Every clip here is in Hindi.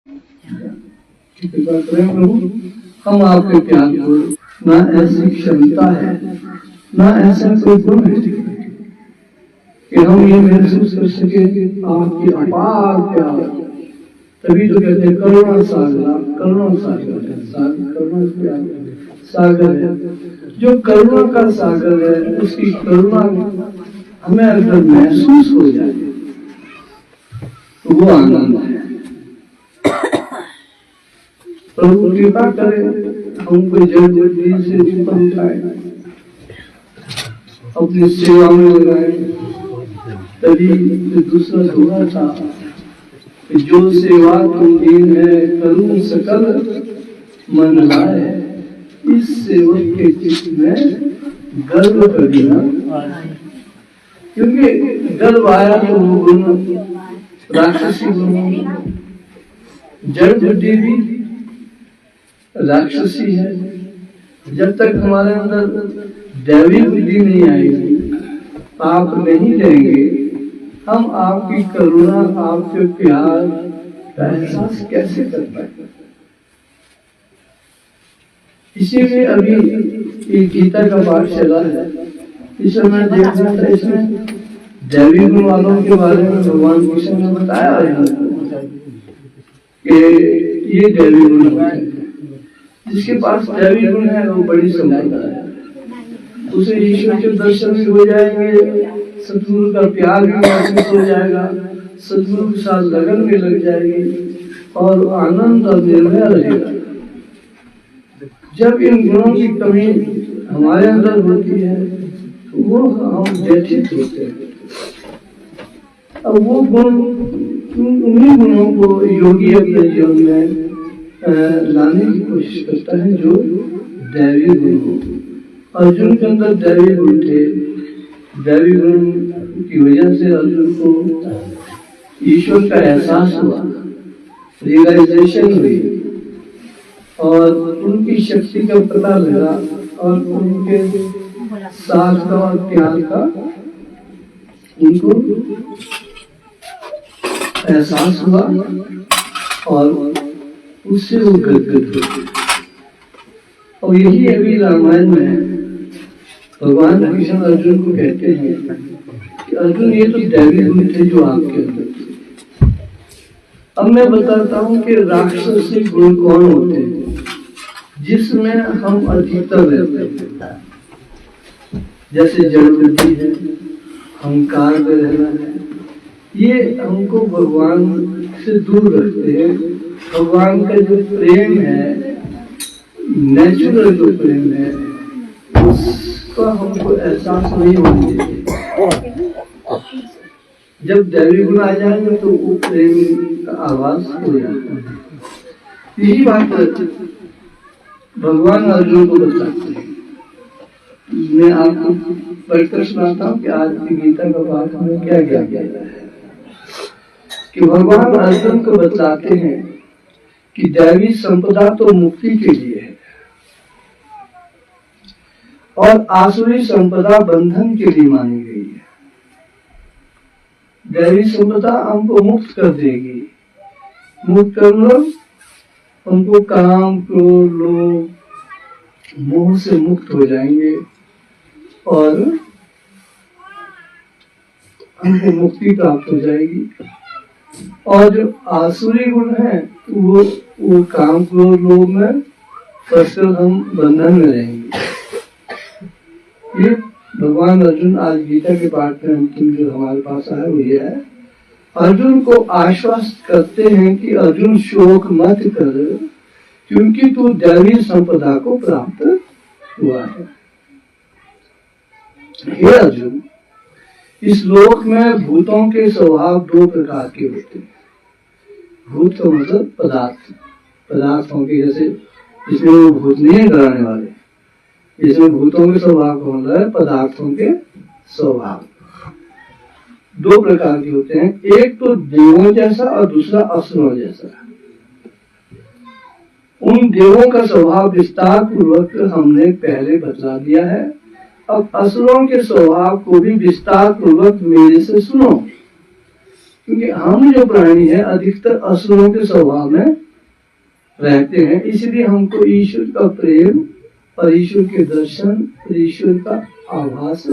कृपा करें प्रभु, हम आपके प्यार को, ना ऐसी क्षमता है, ना ऐसा कोई गुण है कि हम ये महसूस कर सके आपकी अपार प्यार। तभी तो कहते हैं करुणा सागर, करुणा सागर है, करुणा प्यार सागर है। जो करुणा का सागर है, उसकी करुणा हमें अगर महसूस हो जाए तो वो आनंद है। प्रभु कृपा करे, हम कोई जड़ बुद्धि से ऊपर उठाए, अपनी सेवा में लगाए। तभी दूसरा दोहा था, जो सेवा तुम दीन है करूं सकल मन लाए, इस सेवक के चित्त में गर्व कभी ना। क्योंकि गर्व आया तो वो गुण राक्षसी गुण, जड़ बुद्धि भी राक्षसी है। जब तक हमारे अंदर दैवी बुद्धि नहीं आएगी, पाप नहीं लेंगे, हम आपकी करुणा, आपके प्यार का एहसास कैसे कर पाएंगे। इसीलिए अभी ये गीता का पाठ चला है, इस समय देख रहा था, इसमें दैवी गुण वालों के बारे में भगवान कृष्ण ने बताया है कि ये दैवी गुण है। जिसके पास दैवी गुण है वो बड़ी संपदा है, उसे ईश्वर के दर्शन भी हो जाएंगे, सतगुरु का प्यार भी महसूस हो जाएगा, सतगुरु के साथ लगन भी लग जाएगी और आनंद और निर्भय रहेगा। जब इन गुणों की कमी हमारे अंदर होती है तो वो हम व्यथित होते हैं। अब वो गुण, उन्हीं गुणों को योगी अपने जीवन में लाने की कोशिश करता है जो दैवी गुण हो। अर्जुन के अंदर दैवी गुण थे, दैवी गुण की वजह से अर्जुन को ईश्वर का एहसास हुआ, रियलाइजेशन हुई और उनकी शक्ति का पता लगा और उनके साथ का और प्यार का उनको एहसास हुआ और उससे वो गदगद हुए। और यही अभी रामायण में भगवान कृष्ण अर्जुन को कहते हैं कि अर्जुन ये तो दैवी गुण थे जो आपके अंदर थे। अब मैं बताता हूँ कि राक्षसी गुण कौन होते हैं जिसमें हम अधिकतर रहते हैं। जैसे जड़ बुद्धि है, अहंकार में रहना है, ये हमको भगवान से दूर रखते हैं। भगवान का जो प्रेम है, नेचुरल जो प्रेम है, उसका हमको एहसास नहीं होने देते। जब दैवी गुण आ जाएंगे तो वो प्रेम का आवाज हो जाता है। यही बात भगवान अर्जुन को बताते हैं। मैं आपको पढ़कर सुनाता हूँ कि आज की गीता का पाठ हमें क्या क्या कहता है कि भगवान अर्जुन को बताते हैं कि दैवी संपदा तो मुक्ति के लिए है और आसुरी संपदा बंधन के लिए मानी गई है। दैवी संपदा हमको मुक्त कर देगी, मुक्त कर लो, हमको काम, क्रोध, लोभ, मोह से मुक्त हो जाएंगे और हमको मुक्ति प्राप्त हो जाएगी। और जो आसुरी गुण है वो काम, क्रोध, लोभ में फंसकर हम बंधन में रहेंगे। ये भगवान अर्जुन आज गीता के पाठ में अंतिम जो हमारे पास आया वो ये है। अर्जुन को आश्वस्त करते हैं कि अर्जुन शोक मत कर, क्योंकि तू दैवी संपदा को प्राप्त हुआ है। हे अर्जुन, इस लोक में भूतों के स्वभाव दो प्रकार के होते हैं। भूत का मतलब पदार्थ, पदार्थों के, जैसे इसमें वो भूत नहीं कराने वाले, इसमें भूतों के स्वभाव का मतलब है पदार्थों के स्वभाव। दो प्रकार के होते हैं, एक तो देवों जैसा और दूसरा असुरों जैसा। उन देवों का स्वभाव विस्तार पूर्वक हमने पहले बतला दिया है। अब असुरों के स्वभाव को भी विस्तार पूर्वक मेरे से सुनो। क्योंकि हम जो प्राणी है अधिकतर असुरों के स्वभाव में रहते हैं, इसलिए हमको ईश्वर का प्रेम और ईश्वर के दर्शन और ईश्वर का आभास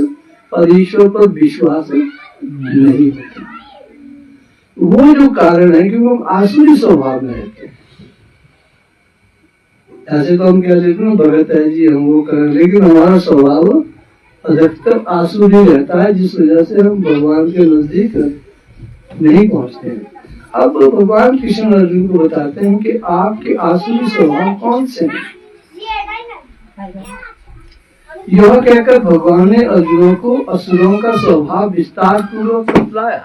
और ईश्वर पर विश्वास नहीं होता। वो जो कारण है क्योंकि हम आसुरी स्वभाव में रहते हैं। ऐसे तो हम क्या लेते हैं भगत है जी हम वो करें, लेकिन हमारा स्वभाव अधिकतर आसुरी रहता है, जिस वजह से हम भगवान के नजदीक नहीं पहुंचते हैं। अब भगवान कृष्ण अर्जुन को बताते हैं कि आपके आसुरी स्वभाव कौन से हैं। यह कहकर भगवान ने अर्जुन को असुरों का स्वभाव विस्तार पूर्वक बतलाया।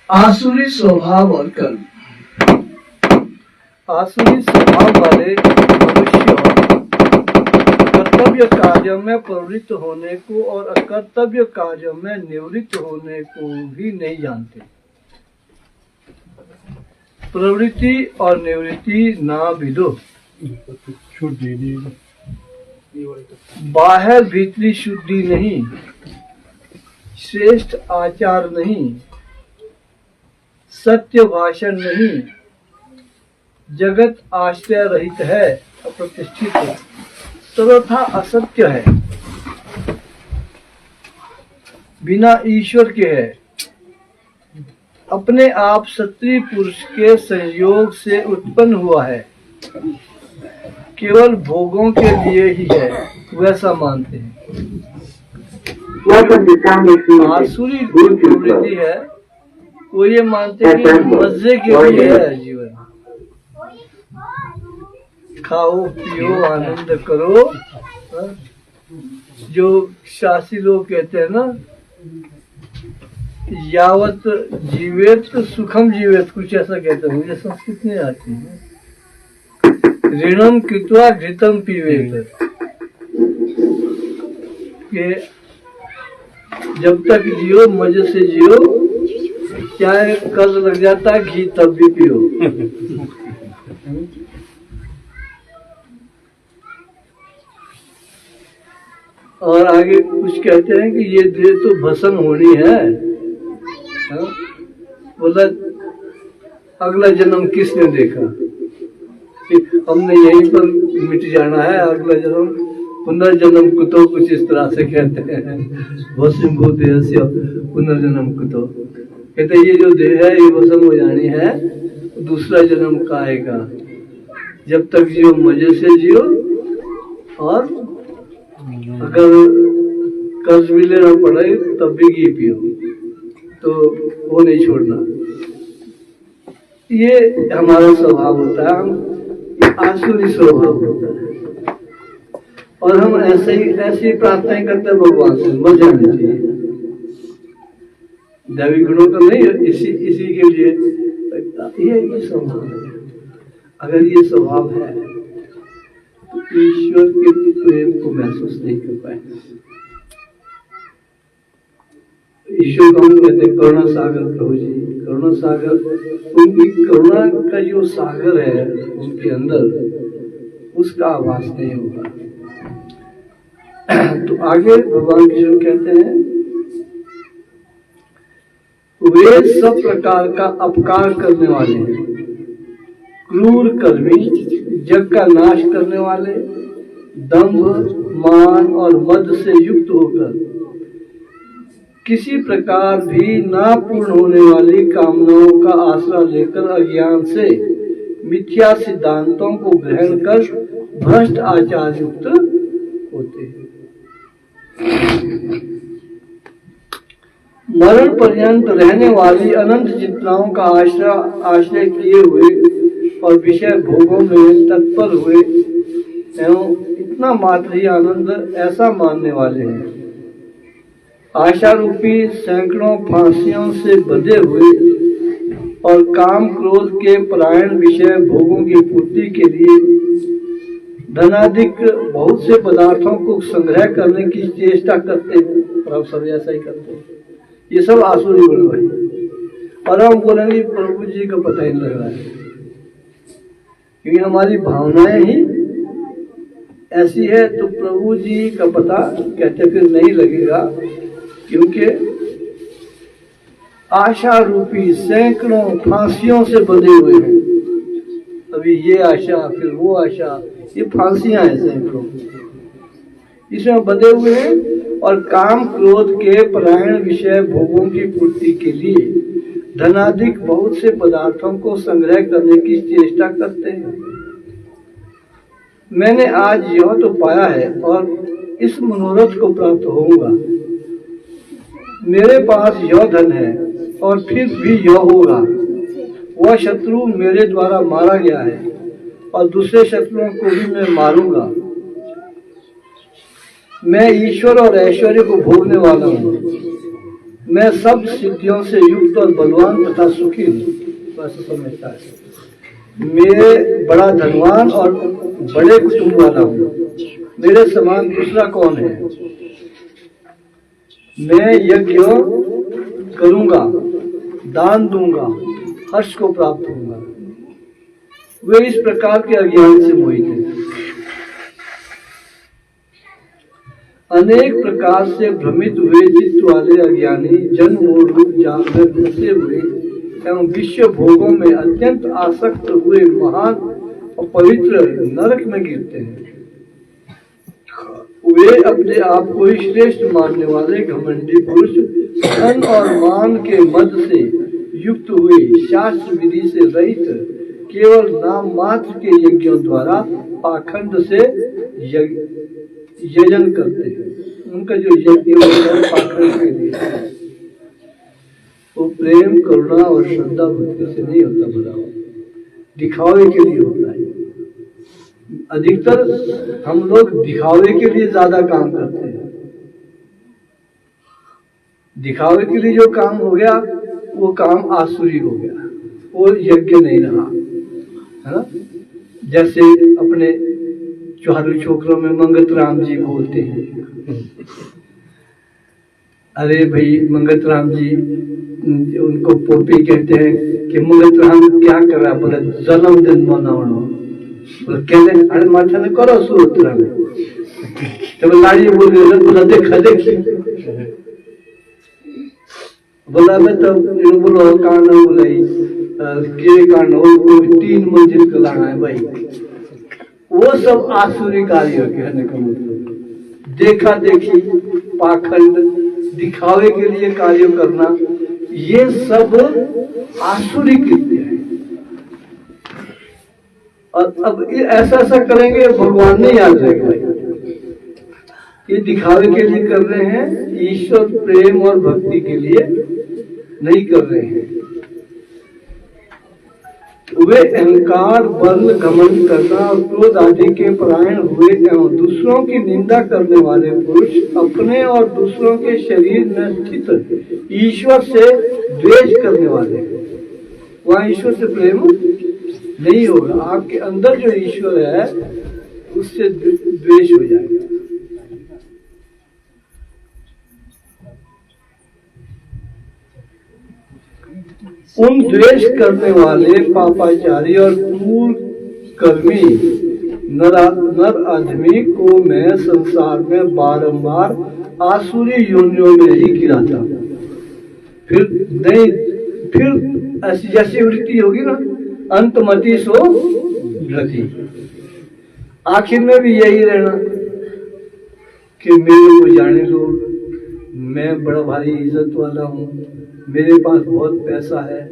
आसुरी स्वभाव और कर्म। आसुरी स्वभाव वाले मनुष्य कर्तव्य कार्यों में प्रवृत्त होने को और अकर्तव्य कार्यों में निवृत्त होने को भी नहीं जानते। प्रवृत्ति और निवृत्ति ना विदो, बाहर भीतरी शुद्धि नहीं, श्रेष्ठ आचार नहीं, सत्य भाषण नहीं, जगत आश्रय रहित है, अप्रतिष्ठित है, सर्वथा असत्य है, बिना ईश्वर के है, अपने आप क्षत्रिय पुरुष के संयोग से उत्पन्न हुआ है, केवल भोगों के लिए ही है, वैसा मानते हैं। आसुरी प्रवृत्ति है, वो ये मानते हैं कि मजे के लिए है जीवन, खाओ पियो आनंद करो। जो शास्त्री लोग कहते हैं ना, यावत जीवेत सुखम जीवेत, कुछ ऐसा कहते हैं, मुझे संस्कृत नहीं आती है। ऋणम कृत्वा घृतम पीवेत, के जब तक जियो मजे से जियो, चाहे कर्ज लग जाता है घी तब भी पियो। और आगे कुछ कहते हैं कि ये देह तो भस्म होनी है। बोला अगला जन्म किसने देखा, हमने यहीं पर मिट जाना है, अगला जन्म पुनर्जन्म कुतो, कुछ इस तरह से कहते हैं। भस्म भूत देहस्य पुनर्जन्म कुतो, कहते ये जो देह है ये भस्म हो जानी है, दूसरा जन्म का आएगा। जब तक जियो मजे से जियो, और अगर कर्ज भी लेना पड़े तब भी घी पियो, तो वो नहीं छोड़ना। ये हमारा स्वभाव होता है, हम आसुरी स्वभाव होता है, और हम ऐसी प्रार्थना करते हैं भगवान से, मर जानी चाहिए। दैवी गुणों का नहीं, इसी के लिए ये स्वभाव है। अगर ये स्वभाव है तो ईश्वर के प्रेम को महसूस नहीं कर पाएंगे। ईश्वर को हम कहते हैं करुणा सागर प्रभु जी, करुणा सागर, उनकी करुणा का जो सागर है उनके अंदर, उसका आभास नहीं होगा। तो आगे भगवान कृष्ण कहते हैं, वे सब प्रकार का अपकार करने वाले हैं, क्रूर कर्मी, जग का नाश करने वाले, दंभ मान और मद से युक्त होकर किसी प्रकार भी ना पूर्ण होने वाली कामनाओं का आसरा लेकर अज्ञान से मिथ्या सिद्धांतों को ग्रहण कर भ्रष्ट आचार युक्त होते हैं। मरण पर्यंत रहने वाली अनंत चिंताओं का आश्रय किए हुए और विषय भोगों में तत्पर हुए एवं इतना मात्र ही आनंद ऐसा मानने वाले हैं। आशा रूपी सैकड़ों फांसियों से बंधे हुए और काम क्रोध के परायण विषय भोगों की पूर्ति के लिए धनाधिक बहुत से पदार्थों को संग्रह करने की चेष्टा करते हैं। और हम सब ऐसा ही करते हैं। ये सब आसुरी गुण भाई। और हम बोलेंगे प्रभु जी का पता ही नहीं लग रहा है, क्योंकि हमारी भावनाएं ही ऐसी है। तो प्रभु जी का पता कहते फिर नहीं लगेगा, क्योंकि आशा रूपी सैकड़ों फांसियों से बंधे हुए हैं। अभी ये आशा, फिर वो आशा, ये फांसियां हैं सैकड़ों, इसमें बंधे हुए हैं। और काम क्रोध के परायण विषय भोगों की पूर्ति के लिए धनाधिक बहुत से पदार्थों को संग्रह करने की चेष्टा करते हैं। मैंने आज यह तो पाया है और इस मनोरथ को प्राप्त होऊंगा। मेरे पास यह धन है और फिर भी यह होगा। वह शत्रु मेरे द्वारा मारा गया है और दूसरे शत्रुओं को भी मैं मारूंगा। मैं ईश्वर और ऐश्वर्य को भोगने वाला हूँ। मैं सब सिद्धियों से युक्त और बलवान तथा सुखी हूँ। बस समझता है। मैं बड़ा धनवान और बड़े कुटुंब वाला हूँ। मेरे समान दूसरा कौन है? मैं यज्ञ करूंगा, दान दूंगा, हर्ष को प्राप्त होगा। वे इस प्रकार के अज्ञान से मोहित हैं। अनेक प्रकार से भ्रमित हुए चित्त वाले अज्ञानी जन्म और रूप जाल में फंसे हुए एवं विश्व भोगों में अत्यंत आसक्त हुए महान और पवित्र नरक में गिरते हैं। वे अपने आप को ही श्रेष्ठ मानने वाले घमंडी पुरुष धन और मान के मद से युक्त हुए, शास्त्र विधि से रहित, केवल नाम मात्र के यज्ञों द्वारा पाखंड से यजन करते हैं। उनका जो यज्ञ होता है पाखंड के लिए, वो प्रेम, करुणा और श्रद्धा भक्ति से नहीं होता, बड़ा दिखावे के लिए होता है। अधिकतर हम लोग दिखावे के लिए ज्यादा काम करते हैं। दिखावे के लिए जो काम हो गया वो काम आसुरी हो गया, वो यज्ञ नहीं रहा, है ना। जैसे अपने चारू छोकरों में मंगत राम जी बोलते हैं, अरे भाई मंगत राम जी, उनको पोपी कहते हैं कि मंगत राम क्या कर रहा, बोले जन्मदिन मनावनो, कहते अरे माथा ने करो सूत्र में, तब लाड़ी बोल रहे बोला देखा देखी, बोला मैं तो बोलो कान बोलाई के कान हो 3 मंजिल का लाना है भाई। वो सब आसुरी कार्य कहने का मतलब, देखा देखी, पाखंड, दिखावे के लिए कार्य करना, ये सब आसुरी कृत्य है। और अब ऐसा ऐसा करेंगे भगवान नहीं याद रखेगा। ये दिखावे के लिए कर रहे हैं, ईश्वर प्रेम और भक्ति के लिए नहीं कर रहे हैं। वे अहंकार, बल, घमंड करना और क्रोध आदि के परायण हुए एवं दूसरों की निंदा करने वाले पुरुष अपने और दूसरों के शरीर में स्थित ईश्वर से द्वेष करने वाले। वहाँ ईश्वर से प्रेम नहीं होगा। आपके अंदर जो ईश्वर है उससे द्वेष हो जाएगा। उन द्वेष करने वाले पापाचारी और क्रूर कर्मी नर आदमी को मैं संसार में बारंबार आसुरी योनियों में ही गिराता। फिर ऐसी जैसी वृत्ति होगी ना, अंतमति सो गति, आखिर में भी यही रहना कि मेरे को जाने दो, मैं बड़ा भारी इज्जत वाला हूँ, मेरे पास बहुत पैसा है,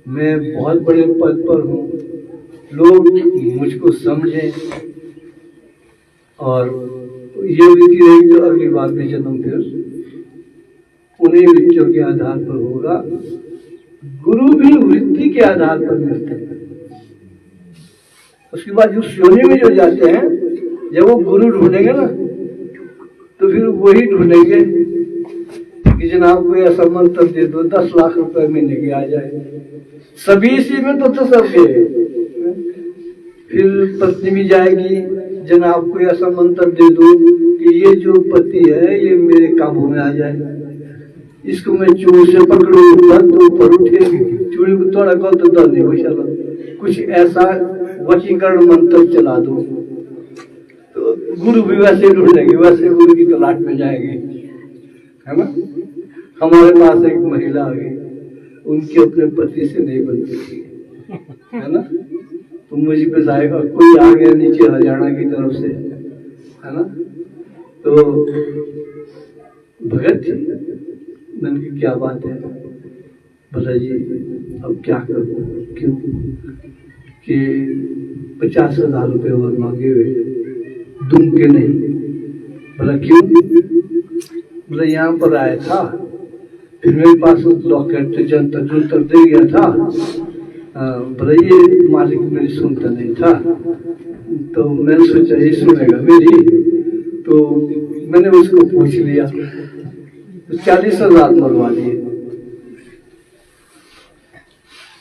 मैं बहुत बड़े पद पर हूँ, लोग मुझको समझें। और ये वृत्ति रहेगी तो अगली बार में जन्म फिर उन्हीं वृत्तियों के आधार पर होगा। गुरु भी वृत्ति के आधार पर मिलते हैं। उसके बाद उस योनि में जो जाते हैं, जब वो गुरु ढूंढेंगे ना, तो फिर वही ढूंढेंगे कि जनाब कोई ऐसा मंत्र दे दो 10 लाख रुपए महीने के आ जाए, सभी इसी में तो सब गए। फिर पत्नी भी जाएगी, जनाब को ऐसा मंत्र दे दो कि ये जो पति है ये मेरे काबू में आ जाए, इसको मैं चूड़ से पकड़ूंगा तो ऊपर उठेगी, चूड़ी को थोड़ा कौन तो नहीं हो चला, कुछ ऐसा वशीकरण मंत्र चला दो। तो गुरु भी वैसे ढूंढेंगे, वैसे गुरु की तलाश में जाएंगे, है ना। हमारे पास एक महिला आ गई, उनके अपने पति से नहीं बनती थी, है ना। तो मुझे पे जाएगा, कोई आ गया नीचे हरियाणा की तरफ से, है ना। तो भगत जी, मैंने की क्या बात है, बोला जी अब क्या करूं, क्यों कि 50,000 रुपए और मांगे हुए, दूंगे नहीं। बोला क्यों? बोला यहाँ पर आया था, फिर मेरे पास लॉकेट जंतर दे गया था, बोला ये मालिक मेरी सुनता नहीं था, तो मैंने सोचा ये सुनेगा मेरी, तो मैंने उसको पूछ लिया, 40,000 मरवा दिए।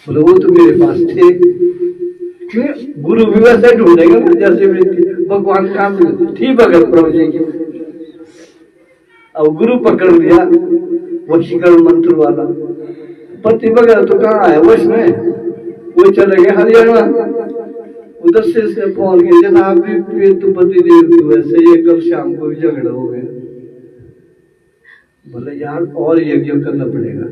बोले वो तो मेरे पास थे। क्यों? गुरु भी वैसे ढूंढेगा ना जैसे भगवान काम ठीक भगत प्रभु जी की। अब गुरु पकड़ लिया वशीकरण मंत्र वाला, पति वगैरह तो कहाँ आया वश में, वो चले गए हरियाणा। उधर से फोन किया, जनाब भी तो पति देव वैसे ये कल शाम को भी झगड़ा हो गया। बोले यार और यज्ञ करना पड़ेगा।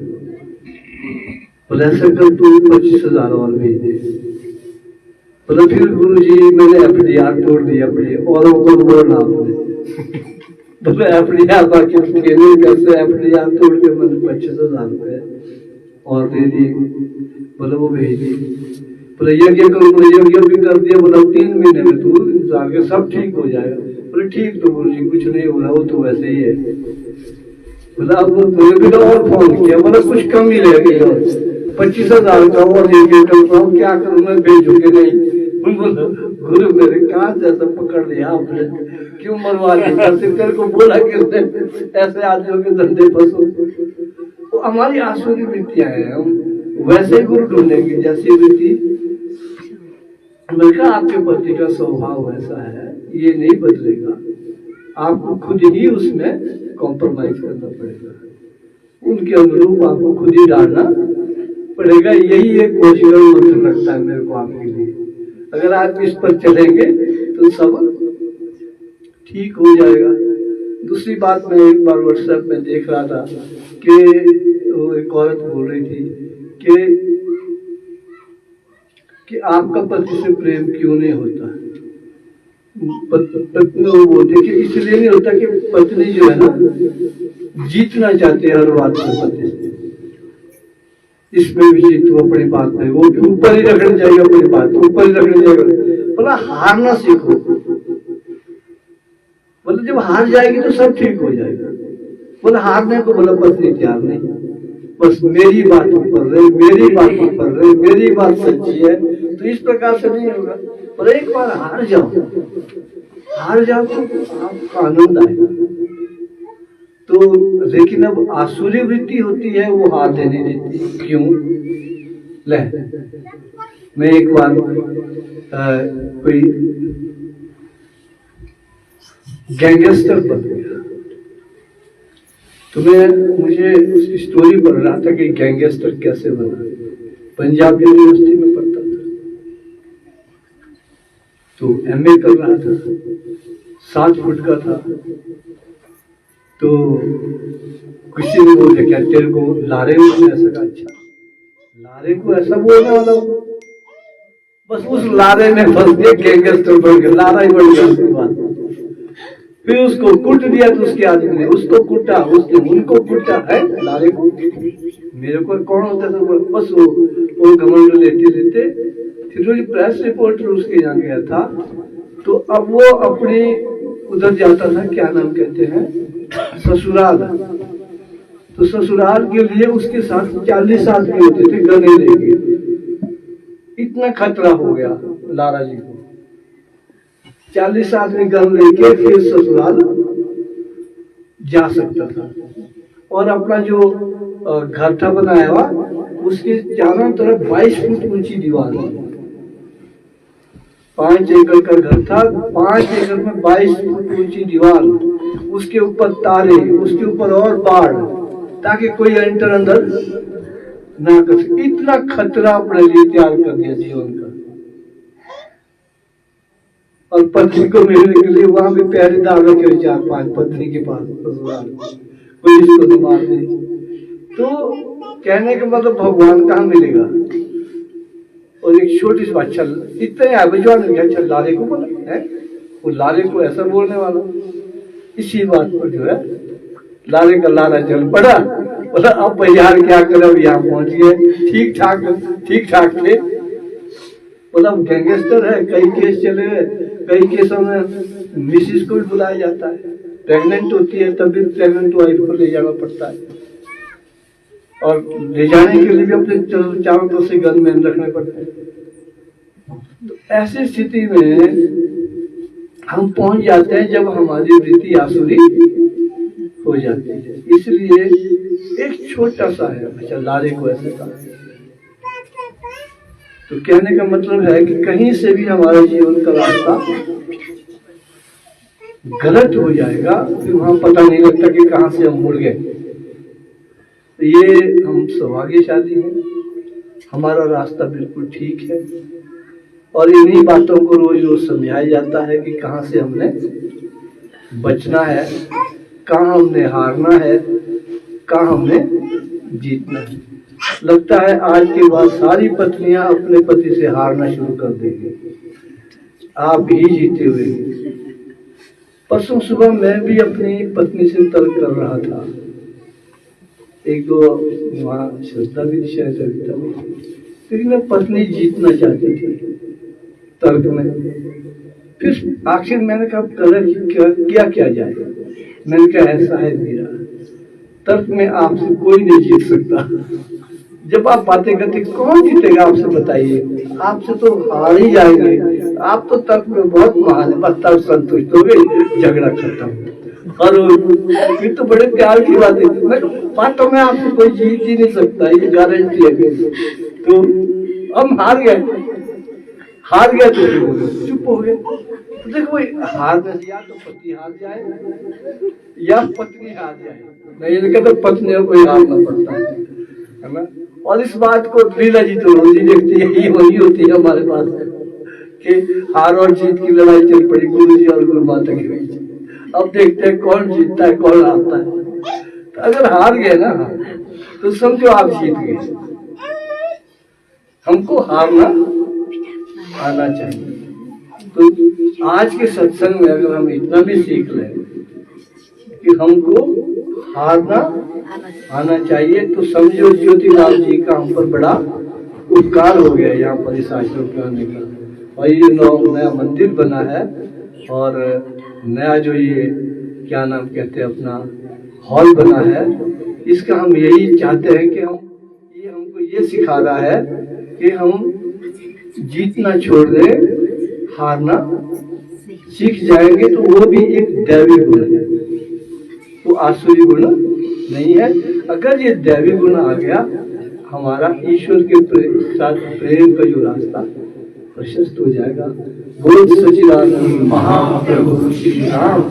बोले ऐसा कर तू 25,000 और भेज दे। बोले फिर गुरु जी मैंने FDR तोड़ दी अपनी, औरों को बोलना आपने। बोले FDR बाकी कैसे FDR तोड़ के मैंने 25,000 रुपए और दे दिए। बोले वो भेज दी। बोले यज्ञ करो, बोले यज्ञ भी कर दिया। बोला 3 महीने में तू इंतजार के सब ठीक हो जाएगा। बोले ठीक तो गुरु जी कुछ नहीं हो रहा, वो तो वैसे ही है। बोला अब भी तो और फोन किया, बोला कुछ कम ही रह गई और 25,000 का और क्या करूँ मैं, भेजूंगे नहीं। बोला गुरु मेरे कहाँ से ऐसा पकड़ लिया आपने, क्यों मरवा दिया, तेरे को बोला किसने ऐसे आदमियों के धंधे फंसो। तो हमारी आसुरी वृत्तियां हैं, हम वैसे गुरु ढूंढेंगे जैसी वृत्ति। मैंने कहा आपके पति का स्वभाव ऐसा है, ये नहीं बदलेगा, आपको खुद ही उसमें कॉम्प्रोमाइज करना पड़ेगा, उनके अनुरूप आपको खुद ही डालना पड़ेगा। यही एक वशीकरण मंत्र लगता है मेरे को आपके लिए। अगर आप इस पर चलेंगे तो सब ठीक हो जाएगा। दूसरी बात, मैं एक बार व्हाट्सएप में देख रहा था कि वो एक औरत बोल रही थी कि आपका पति से प्रेम क्यों नहीं होता। पत्नी बोलते कि इसलिए नहीं होता कि पत्नी जो है ना जीतना चाहते हर बात को पति से, इसमें भी जीत अपनी बात में, वो ऊपर ही रखनी चाहिए अपनी बात, ऊपर ही रखनी चाहिए। बोला हारना सीखो। बोला जब हार जाएगी तो सब ठीक हो जाएगा। बोला हारने को बोला पत्नी तैयार नहीं, बस मेरी बात ऊपर रहे, मेरी बात ऊपर रहे, मेरी बात सच्ची है, तो इस प्रकार से नहीं होगा। और एक बार हार जाओ तो आपका आनंद आएगा। तो लेकिन अब आसुरी वृत्ति होती है, वो हार देने देती। क्यों? ले मैं एक बार कोई गैंगस्टर बन गया, तो मुझे उसकी स्टोरी पढ़ रहा था कि गैंगस्टर कैसे बना। पंजाब यूनिवर्सिटी में पढ़ता था, तो MA कर रहा था, 7 फुट का था। तो किसी ने बोला क्या तेरे को लारे में ऐसा का, अच्छा लारे को ऐसा बोलने वाला, बस उस लारे में फंस गए, गैंगस्टर बन गया, लारा ही बन गया। फिर उसको कुट दिया, तो उसके आदमी ने उसको कुटा, उसने उनको कुटा है लारे को। मेरे को कौन होता था, बस वो घमंड लेते फिर प्रेस रिपोर्टर उसके यहाँ गया था। तो अब वो अपने उधर जाता था, क्या नाम कहते हैं, ससुराल। तो ससुराल के लिए उसके साथ 40 आदमी होते थे गने लेके। इतना खतरा हो गया लारा जी को, 40 आदमी गन लेके फिर ससुराल जा सकता था। और अपना जो घर था बनाया हुआ, उसके चारों तरफ 22 फुट ऊंची दीवार है। 5 एकड़ का घर था, 5 एकड़ में 22 फुट ऊंची दीवार, उसके ऊपर तारे, उसके ऊपर और बाढ़, ताकि कोई एंटर अंदर ना कर सके। इतना खतरा अपने लिए तैयार कर दिया जीवन का। और पत्नी को मिलने के लिए वहां भी पहरेदार रखे 4-5 पत्नी के पास, कोई इसको तो मार दे। तो कहने का मतलब भगवान कहाँ मिलेगा। और एक छोटी सी बात, चल इतने आबजवान हो गया, चल लाले को बोला है, वो लाले को ऐसा बोलने वाला। इसी बात पर जो है लाले का लाला चल पड़ा, बोला अब परिहार क्या करे, अब यहाँ पहुंच गए, ठीक ठाक थे। बोला गैंगस्टर है, कई केस चले गए, कई केसों में मिसिस को भी बुलाया जाता है, प्रेग्नेंट होती है तब भी प्रेग्नेंट वाइफ को ले जाना पड़ता है, और ले जाने के लिए भी अपने चारों तरफ से गन मैन रखने पड़ते हैं। तो ऐसी स्थिति में हम पहुंच जाते हैं जब हमारी वृत्ति आसुरी हो जाती है। इसलिए एक छोटा सा है, अच्छा लाले को ऐसे कहा, तो कहने का मतलब है कि कहीं से भी हमारे जीवन का रास्ता गलत हो जाएगा, फिर वहां पता नहीं लगता कि कहां से हम मुड़ गए। तो ये हम सौभाग्यशाली हैं, हमारा रास्ता बिल्कुल ठीक है, और इन्हीं बातों को रोज रोज समझाया जाता है कि कहां से हमने बचना है, कहां हमने हारना है, कहां हमने जीतना है। लगता है आज के बाद सारी पत्नियां अपने पति से हारना शुरू कर देंगी, आप ही जीते हुए। परसों सुबह मैं भी अपनी पत्नी से तर्क कर रहा था, एक दो वहाँ श्रद्धा भी शायद लेकिन मैं पत्नी जीतना चाहती थी तर्क में। फिर आखिर मैंने कहा क्या जाए, मैंने कहा ऐसा है मेरा तर्क में आपसे कोई नहीं जीत सकता। जब आप बातें करते कौन जीतेगा आपसे, बताइए, आपसे तो हार ही जाएंगे, आप तो तर्क में बहुत महान है, बस तब संतुष्ट हो गए, झगड़ा खत्म। और ये तो बड़े प्यार की बात है, बातों में आपसे कोई जीत ही नहीं सकता, ये गारंटी है। तो हम हार गए तो चुप हो गए। तो देखो हारने से या तो पति हार जाए या पत्नी हार जाए, मैं ये कहता पत्नियों को हारना पड़ता है ना। और इस बात को लीला जी तो रोज ही देखती है, ये वही होती है हमारे पास कि हार और जीत की लड़ाई चल पड़ी गुरु जी और गुरु माता के बीच। अब देखते हैं कौन जीतता है कौन हारता है। तो अगर हार गए ना तो समझो आप जीत गए। हमको हारना आना चाहिए। तो आज के सत्संग में अगर हम इतना भी सीख लें कि हमको हारना आना चाहिए, तो समझो ज्योतिलाल जी का हम पर बड़ा उपकार हो गया यहाँ पर इस आश्रम के आने का। और ये नया मंदिर बना है, और नया जो ये क्या नाम कहते हैं अपना हॉल बना है, इसका हम यही चाहते हैं कि ये हमको ये सिखा रहा है कि हम जीतना छोड़ दें, हारना सीख जाएंगे, तो वो भी एक दैवी गुण है, तो आसुरी गुण नहीं है। अगर ये दैवी गुण आ गया, हमारा ईश्वर के साथ प्रेम का जो रास्ता प्रशस्त हो जाएगा। बोल सच्चिदानंद महाप्रभु श्री राम।